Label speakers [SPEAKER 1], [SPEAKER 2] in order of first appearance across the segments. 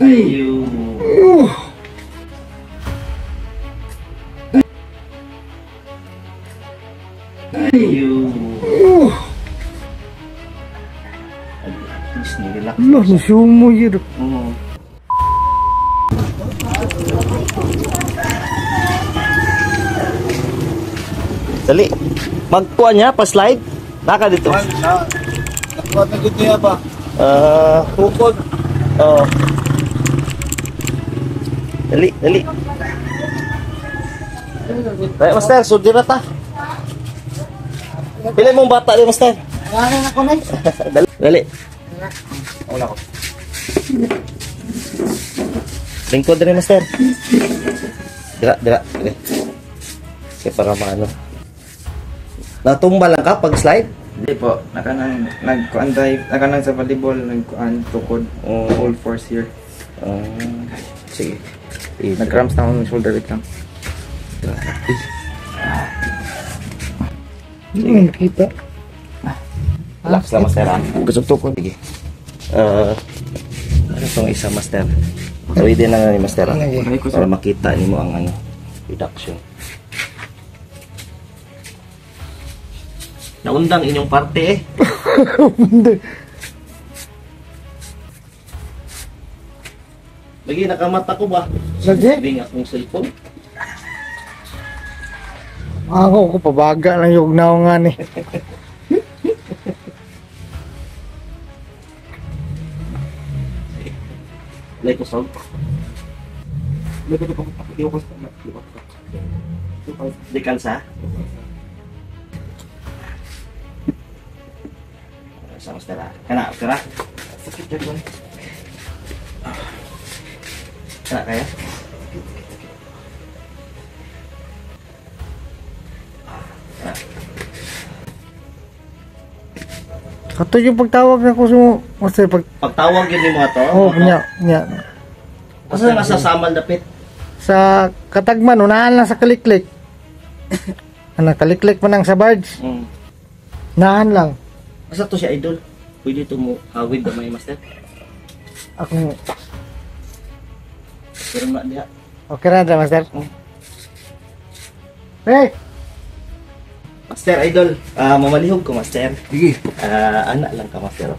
[SPEAKER 1] Ayo. Ayo. Relax.
[SPEAKER 2] Allah, nasumo yun.
[SPEAKER 1] Dali. Magpuan niya, pa-slide. Naka dito.
[SPEAKER 3] Nakuha na dito niya ba?
[SPEAKER 1] Hukod. Oh. Dali, dali. Baik, Master, sudi na ta. Pilih mong bata din, Master.
[SPEAKER 2] Wala na ako na.
[SPEAKER 1] Dali, dali.
[SPEAKER 3] Wala ko.
[SPEAKER 1] Lingkod rin, Master. Dira, dira. Dira. Okay, para maano. Natumba lang ka pag slide?
[SPEAKER 3] Hindi po, nagkuan tayo, nakanang sa volleyball, nagkuan, tukod, all force here.
[SPEAKER 1] Sige.
[SPEAKER 3] Nag-cramps na akong shoulder weight lang.
[SPEAKER 2] Hindi kita.
[SPEAKER 1] Relax lang, Master. Gusto tukod. Sige. Ano itong isa, Master? Pwede na nga ni Master. Para makita ni mo ang ano, reduction. Naundang inyong parte eh. Lagi nakamata ko ba?
[SPEAKER 2] Lagi?
[SPEAKER 1] Hindi akong cellphone.
[SPEAKER 2] Ako ko pabaga lang yung naungan eh.
[SPEAKER 1] Like ko song. Di kansa? Sa Master. Kana, Master. Sakit dyan ko. Kana kaya?
[SPEAKER 2] Kato yung pagtawag na ko sa Master pag...
[SPEAKER 1] Pagtawag yun yung mga to?
[SPEAKER 2] Oh, nya.
[SPEAKER 1] Asa masasamal dapit?
[SPEAKER 2] Sa Katagman, unahan lang sa Kaliklik. Ano, Kaliklik man ang sa barge. Unahan lang.
[SPEAKER 1] Asa to siya, idol? Pwede ito mo hawid na may Master?
[SPEAKER 2] Ako,
[SPEAKER 1] Pero na diha.
[SPEAKER 2] okay na Master? Hey!
[SPEAKER 1] Master, idol. Mamalihog ko, Master.
[SPEAKER 3] Sige.
[SPEAKER 1] Anak lang ka, Master.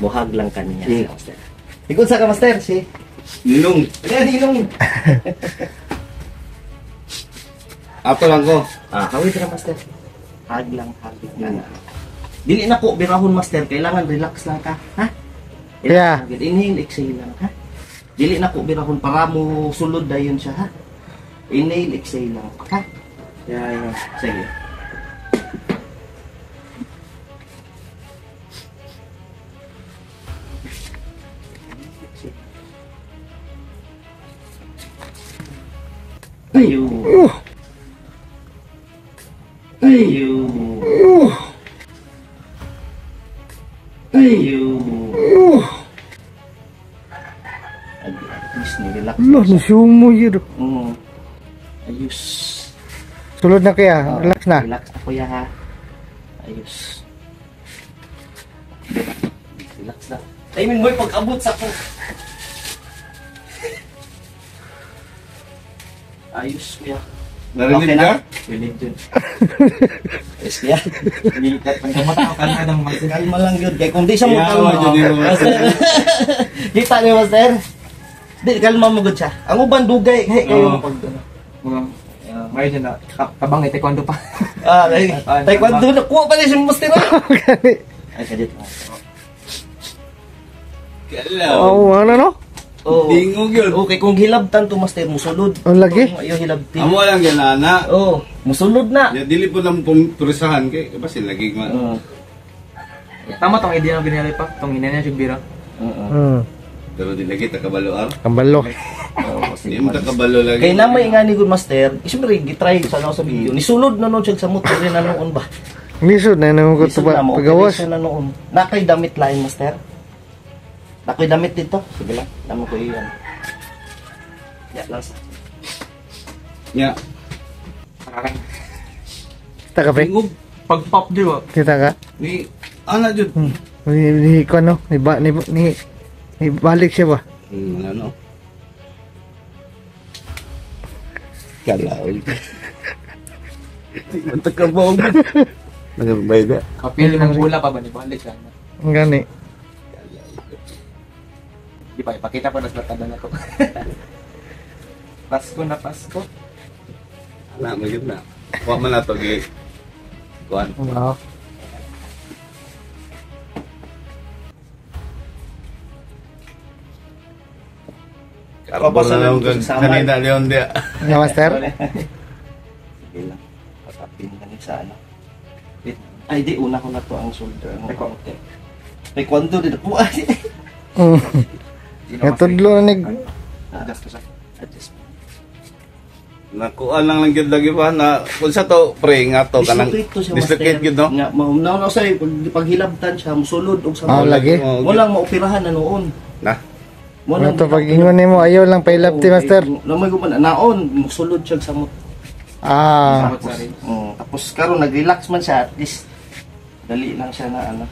[SPEAKER 1] Buhag lang ka niya, siya, Master. Ikot sa ka, Master, si Ninong. Ayan, Ninong.
[SPEAKER 3] Ato lang ko.
[SPEAKER 1] Hawid na, Master. Hag lang. Dili na ko birahon, Master. Kailangan relax lang ka, ha?
[SPEAKER 2] Yeah.
[SPEAKER 1] Inhale, exhale lang, ha? Dili na ko birahon para mo sulod dayon siya, ha? Inhale, exhale lang, ha?
[SPEAKER 3] Yeah.
[SPEAKER 1] Sige. Ayo. Ayo. Ayo. Relax.
[SPEAKER 2] Allah, nasumo yun.
[SPEAKER 1] Ayos.
[SPEAKER 2] Sulod na kaya, relax na.
[SPEAKER 1] Relax na kuya ha. Ayos. Relax na. I mean boy, pag-abot sa ko. Ayos kuya.
[SPEAKER 3] Narinig ka?
[SPEAKER 1] Narinig dun. Ayos kuya. Hindi ka pagkamatakakan ka ng Master. Kalma lang yun. Kaya kung di siya mo kalma. Kita niyo, Master. Di, kalma mo good siya. Ang uban dugay. Kayo pag
[SPEAKER 3] May siya na, kabang taekwondo pa.
[SPEAKER 1] Taekwondo na. Kuha pa niya siya Master. Ay, kadit.
[SPEAKER 2] Oh, ano no?
[SPEAKER 3] Dingog yun.
[SPEAKER 1] Okay, kung hilabtan to Master, musulod.
[SPEAKER 2] Ang lagi?
[SPEAKER 1] Ayaw hilabtin.
[SPEAKER 3] Amo lang yan, ana.
[SPEAKER 1] Musulod na.
[SPEAKER 3] Dili po lang purisahan kay kasi lagi man.
[SPEAKER 4] Tama tong idea ng binili pa, tong ina niya sigbira.
[SPEAKER 3] Pero di lagi takabalo ar.
[SPEAKER 2] Kambalo.
[SPEAKER 3] Di mo takabalo lagi.
[SPEAKER 1] Kay namay nga ni good Master, isipre gitry sa sa video. Nisulod na noon siya sa motor rin na noon ba?
[SPEAKER 2] Lisod na naman ko ito ba? Pagawas.
[SPEAKER 1] Na noon. Nakay damit lain Master. Nakoy damit dito. Sige lang. Damo ko iyan. Ya lang sa.
[SPEAKER 3] Ya.
[SPEAKER 2] Kita ka, pre?
[SPEAKER 4] Dingog, pag-pop di ba?
[SPEAKER 2] Kita ka?
[SPEAKER 3] Ni ana jud.
[SPEAKER 2] Ni ko ano? Ni balik siya ba?
[SPEAKER 5] Ano? Kalawin. Mantak ka ba? Nagabay na.
[SPEAKER 4] Kapil ng hula pa ba ni balik lang.
[SPEAKER 2] Ang gani.
[SPEAKER 4] Di ba, ipakita ko na sa tada na to. Pasko na Pasko.
[SPEAKER 5] Wala, magod na. Kuha man na ito, gay. Kuhan.
[SPEAKER 2] Oo.
[SPEAKER 5] Karabal na lang kanina leon dia.
[SPEAKER 2] Nga, master?
[SPEAKER 1] Sige lang. Patapin na ni sa ano. Ay, di. Una ko na to ang shoulder. Ang konti. Taekwondo din ako. Ay,
[SPEAKER 2] Nga tudlo na nig...
[SPEAKER 4] Adjust ko siya.
[SPEAKER 1] adjust.
[SPEAKER 5] Nakuha lang gyud lagi pa na kung sa to pre nga to kanang
[SPEAKER 1] Dislocate to siya,
[SPEAKER 5] dislocate
[SPEAKER 1] master.
[SPEAKER 5] gyud no.
[SPEAKER 1] Nga, na say paghilabtan siya, musulod og sa
[SPEAKER 2] Ah, lagi?
[SPEAKER 1] Walang maoperahan na noon.
[SPEAKER 5] Na.
[SPEAKER 2] Ano to, pag ingon nimo ayaw lang pailapti, master.
[SPEAKER 1] Lamay ko man naon, musulod siya sa mut.
[SPEAKER 2] Ah,
[SPEAKER 4] Samot sa rin.
[SPEAKER 1] Tapos karon nag-relax man siya, at least dali lang siya na ano.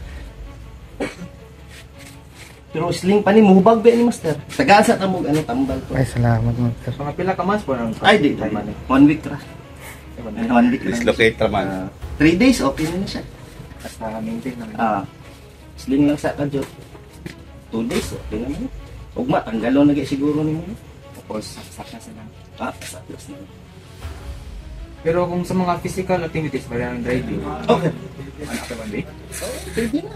[SPEAKER 1] Pero sling pa ni muhubag ba ni master? Tagasa ta mo ano tambal to.
[SPEAKER 2] ay salamat, master.
[SPEAKER 4] Mga pila ka months po nang
[SPEAKER 1] Ay di, 1 week ra. 1 week lang.
[SPEAKER 5] Dislocate raman.
[SPEAKER 1] 3 days okay na siya.
[SPEAKER 4] Basta maintain naman.
[SPEAKER 1] Sling lang sa kadyo. 2 days okay naman. Ugma tanggalon lagi siguro nimo.
[SPEAKER 4] Tapos saksa sila.
[SPEAKER 1] Sa plus na.
[SPEAKER 4] Pero kung sa mga physical activities, parang driving.
[SPEAKER 1] Okay.
[SPEAKER 4] Ano ka ba, Dave?
[SPEAKER 1] Pwede na.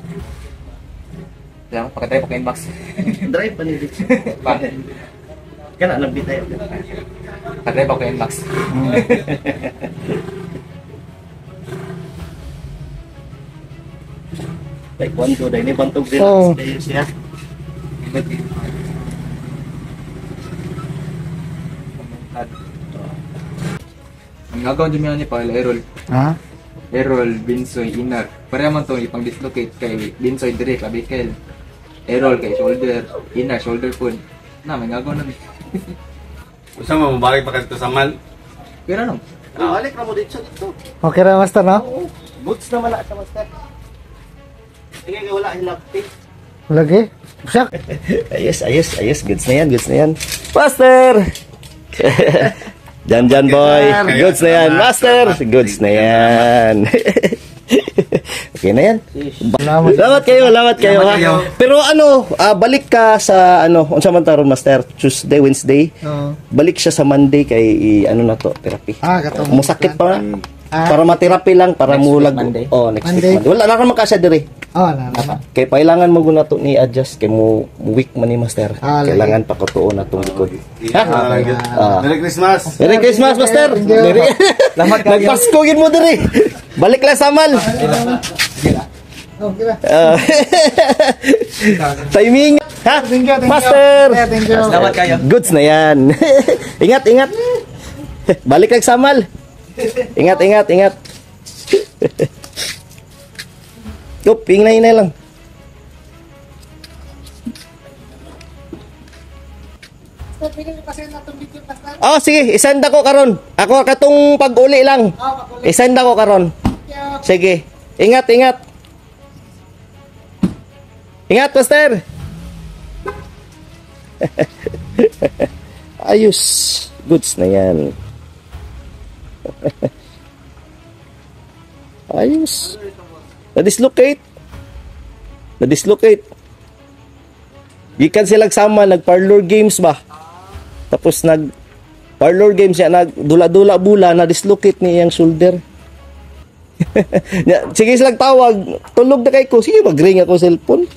[SPEAKER 4] Kaya pagkatay pa inbox.
[SPEAKER 1] Drive pa ni Rich.
[SPEAKER 4] Pa.
[SPEAKER 1] Kana nabitay.
[SPEAKER 4] Pagkatay pa inbox.
[SPEAKER 1] Taekwondo dahil ni bantog relax
[SPEAKER 2] Oh.
[SPEAKER 1] dahil siya.
[SPEAKER 4] Ang gagawin dyan ni Paul,
[SPEAKER 2] Ha?
[SPEAKER 4] Errol, Binsoy, Inar. Pareha man to ipang dislocate kay Binsoy dire, clavicle. Errol kay shoulder, Inar, shoulder pun. Na, may gagawin na.
[SPEAKER 5] Usa mo mabalik pa kadto sa mal.
[SPEAKER 4] Pero ano?
[SPEAKER 1] Balik na mo dito dito.
[SPEAKER 2] Okay ra, master, no?
[SPEAKER 1] Oo. Boots naman na sa master. Sige ka wala hilapti.
[SPEAKER 2] Lagi? Sak?
[SPEAKER 1] Ayos. Goods na yan. Master! Jan boy. Goods na yan. Master! Goods na yan. Okay na yan. Salamat kayo ha. Pero ano, balik ka sa ano, unsa man taron master? Tuesday, Wednesday.
[SPEAKER 2] Oo.
[SPEAKER 1] Balik siya sa Monday kay ano na to, therapy.
[SPEAKER 2] Katong.
[SPEAKER 1] Musakit pa nga.
[SPEAKER 2] Ah.
[SPEAKER 1] Para ma-therapy lang, para
[SPEAKER 4] Next week,
[SPEAKER 1] mulag.
[SPEAKER 4] Monday?
[SPEAKER 1] Oh, next
[SPEAKER 2] Monday.
[SPEAKER 1] week Monday. Wala na ka makasya dire.
[SPEAKER 2] Na.
[SPEAKER 1] Kay kailangan mo guna to ni adjust kay mo week man ni master.
[SPEAKER 2] Lagi.
[SPEAKER 1] Kailangan pa ko tuon na tong likod. Ha?
[SPEAKER 5] Merry Christmas.
[SPEAKER 1] Merry Christmas, master. Merry.
[SPEAKER 4] Salamat kayo.
[SPEAKER 1] Nagpasko gid mo dire. Balik lang sa mal.
[SPEAKER 2] Okay ra.
[SPEAKER 1] Timing. Ha?
[SPEAKER 2] Thank you.
[SPEAKER 1] Master.
[SPEAKER 2] Thank you.
[SPEAKER 4] Salamat kayo.
[SPEAKER 1] Goods na yan. Ingat. Balik lang sa mal. Ingat. Yup, hinay lang. Sige, isend ako karon. Ako katong pag-uli lang. Isend ako karon. Sige. Ingat. Ingat, master. Ayos. Goods na yan. Ayos. Na-dislocate. Gikan sila sama, nag-parlor games ba? Tapos nag-parlor games siya, nag-dula-dula bula, na-dislocate niya yung shoulder. Sige silang tawag, tulog na kay ko. Sige, mag-ring ako cellphone.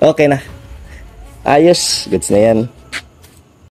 [SPEAKER 1] Okay na. Ayos. Goods na yan.